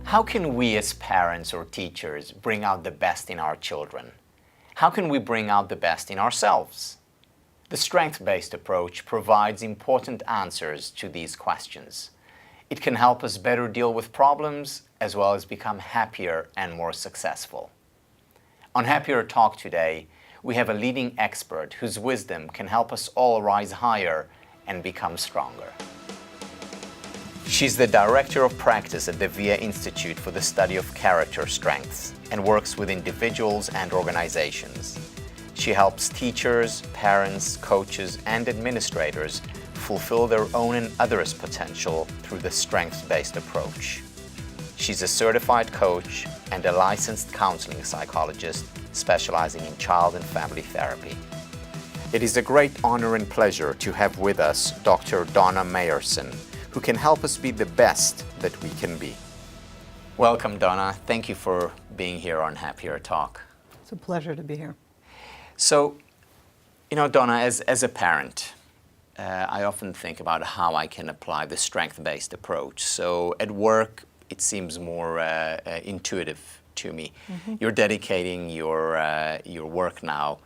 How can we as parents or teachers bring out the best in our children? How can we bring out the best in ourselves? The strength-based approach provides important answers to these questions. It can help us better deal with problems as well as become happier and more successful. On Happier Talk today, we have a leading expert whose wisdom can help us all rise higher and become stronger. She's the Director of Practice at the VIA Institute for the Study of Character Strengths and works with individuals and organizations. She helps teachers, parents, coaches, and administrators fulfill their own and others' potential through the strengths-based approach. She's a certified coach and a licensed counseling psychologist specializing in child and family therapy. It is a great honor and pleasure to have with us Dr. Donna Mayerson, who can help us be the best that we can be. Welcome, Donna. Thank you for being here on Happier Talk. It's a pleasure to be here. So, Donna, as a parent, I often think about how I can apply the strength-based approach. So at work, it seems more intuitive to me. Mm-hmm. You're dedicating your work now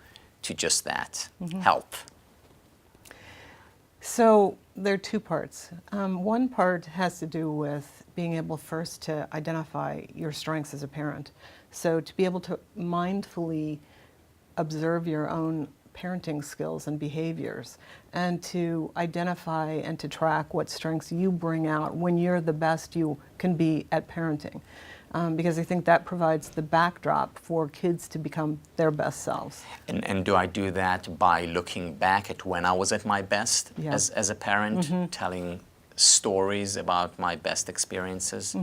to just that, help. So there are two parts. One part has to do with being able first to identify your strengths as a parent. So to be able to mindfully observe your own parenting skills and behaviors, and to identify and to track what strengths you bring out when you're the best you can be at parenting. Because I think that provides the backdrop for kids to become their best selves. And do I do that by looking back at when I was at my best as a parent, telling stories about my best experiences?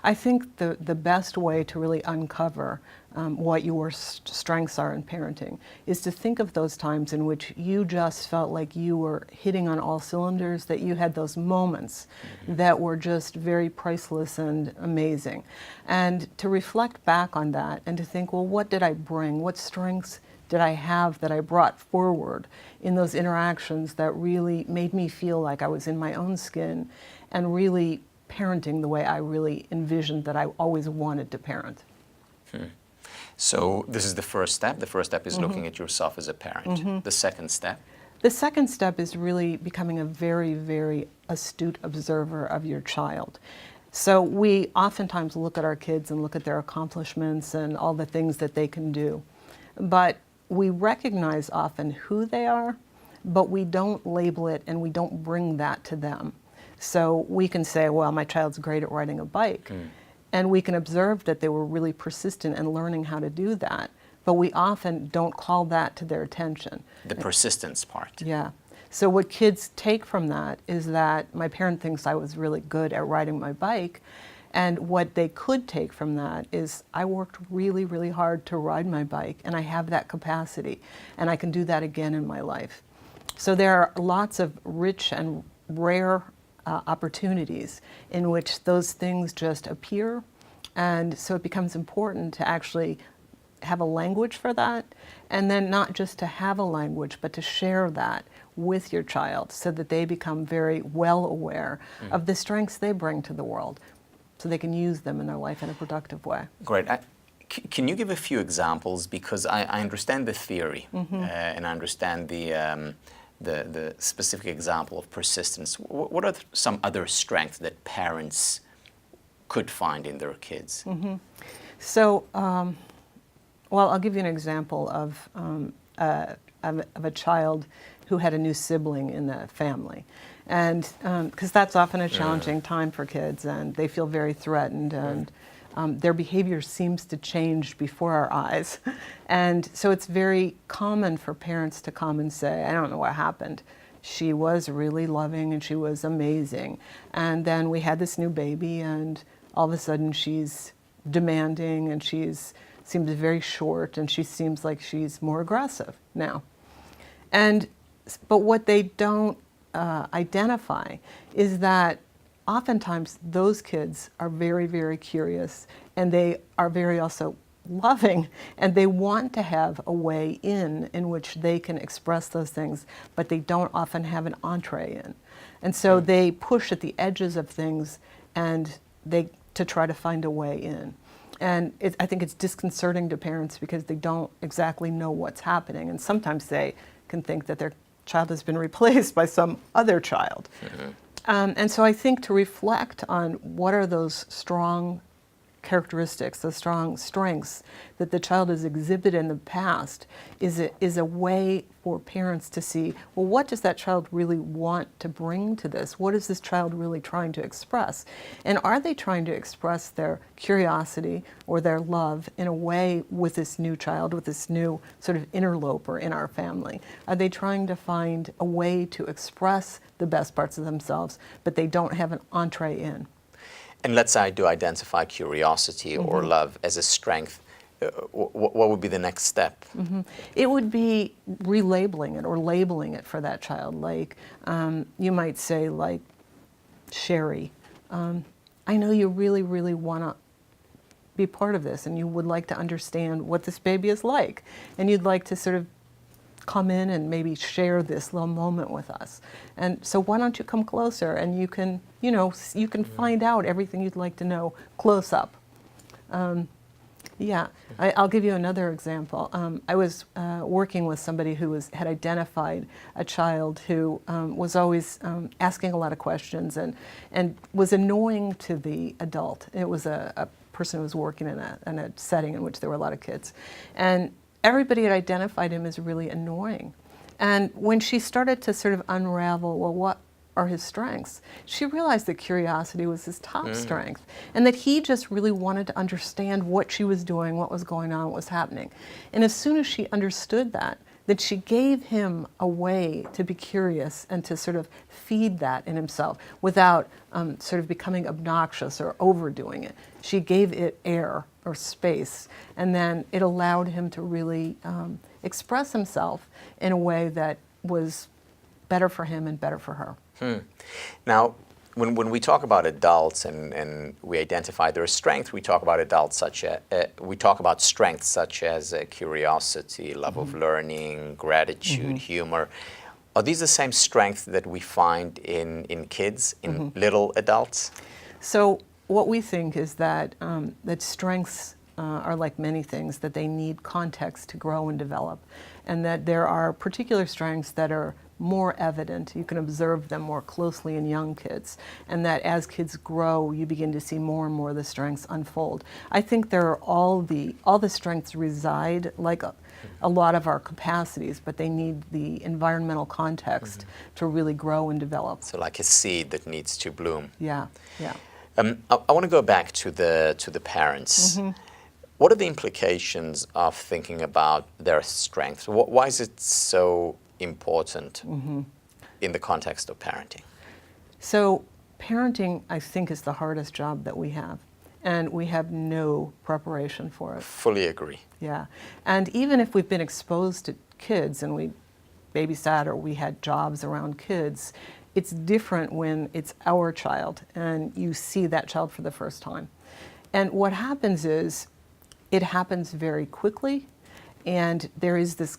I think the best way to really uncover what your strengths are in parenting is to think of those times in which you just felt like you were hitting on all cylinders, that you had those moments that were just very priceless and amazing. And to reflect back on that and to think, well, what did I bring? What strengths did I have that I brought forward in those interactions that really made me feel like I was in my own skin and really parenting the way I really envisioned that I always wanted to parent. So this is the first step. The first step is looking at yourself as a parent. The second step? The second step is really becoming a very, very astute observer of your child. So we oftentimes look at our kids and look at their accomplishments and all the things that they can do. But we recognize often who they are, but we don't label it and we don't bring that to them. So we can say, well, my child's great at riding a bike. And we can observe that they were really persistent in learning how to do that. But we often don't call that to their attention. The persistence part. Yeah. So what kids take from that is that my parent thinks I was really good at riding my bike. And what they could take from that is I worked really, really hard to ride my bike, and I have that capacity, and I can do that again in my life. So there are lots of rich and rare opportunities in which those things just appear, and so it becomes important to actually have a language for that, and then not just to have a language, but to share that with your child so that they become very well aware of the strengths they bring to the world, so they can use them in their life in a productive way. Great. Can you give a few examples? Because I understand the theory, and I understand the specific example of persistence. What are some other strengths that parents could find in their kids? So, well, I'll give you an example of a child who had a new sibling in the family. And because that's often a challenging time for kids, and they feel very threatened, and their behavior seems to change before our eyes. And so it's very common for parents to come and say, I don't know what happened. She was really loving and she was amazing. And then we had this new baby, and all of a sudden she's demanding, and seems very short, and she seems like she's more aggressive now. But what they don't identify is that oftentimes those kids are very, very curious, and they are very also loving, and they want to have a way in which they can express those things, but they don't often have an entree in. And so they push at the edges of things, and they to try to find a way in. And I think it's disconcerting to parents because they don't exactly know what's happening. And sometimes they can think that their child has been replaced by some other child. And so I think to reflect on what are those strong characteristics, those strong strengths that the child has exhibited in the past is a way for parents to see, well, what does that child really want to bring to this? What is this child really trying to express? And are they trying to express their curiosity or their love in a way with this new child, with this new sort of interloper in our family? Are they trying to find a way to express the best parts of themselves, but they don't have an entree in? And let's say I do identify curiosity or love as a strength. What would be the next step? It would be relabeling it or labeling it for that child. Like you might say, like, Sherry, I know you really, really want to be part of this and you would like to understand what this baby is like. And you'd like to sort of come in and maybe share this little moment with us. And so why don't you come closer and you can, you can find out everything you'd like to know close up. I'll give you another example. I was working with somebody who had identified a child who was always asking a lot of questions and was annoying to the adult. It was a person who was working in a setting in which there were a lot of kids. And everybody had identified him as really annoying. And when she started to sort of unravel, well, what are his strengths? She realized that curiosity was his top strength and that he just really wanted to understand what she was doing, what was going on, what was happening. And as soon as she understood that she gave him a way to be curious and to sort of feed that in himself without sort of becoming obnoxious or overdoing it. She gave it air or space, and then it allowed him to really express himself in a way that was better for him and better for her. Now, when we talk about adults and we identify their strength, we talk about adults we talk about strengths such as curiosity, love of learning, gratitude, humor. Are these the same strengths that we find in kids, in little adults? So what we think is that that strengths are like many things, that they need context to grow and develop, and that there are particular strengths that are more evident. You can observe them more closely in young kids, and that as kids grow, you begin to see more and more of the strengths unfold. I think there are all the strengths reside, like a lot of our capacities, but they need the environmental context to really grow and develop. So like a seed that needs to bloom. Yeah. I want to go back to the parents. What are the implications of thinking about their strengths? Why is it so important in the context of parenting? So parenting, I think, is the hardest job that we have, and we have no preparation for it. Fully agree. Yeah, and even if we've been exposed to kids and we babysat or we had jobs around kids, it's different when it's our child and you see that child for the first time. And what happens is, it happens very quickly, and there is this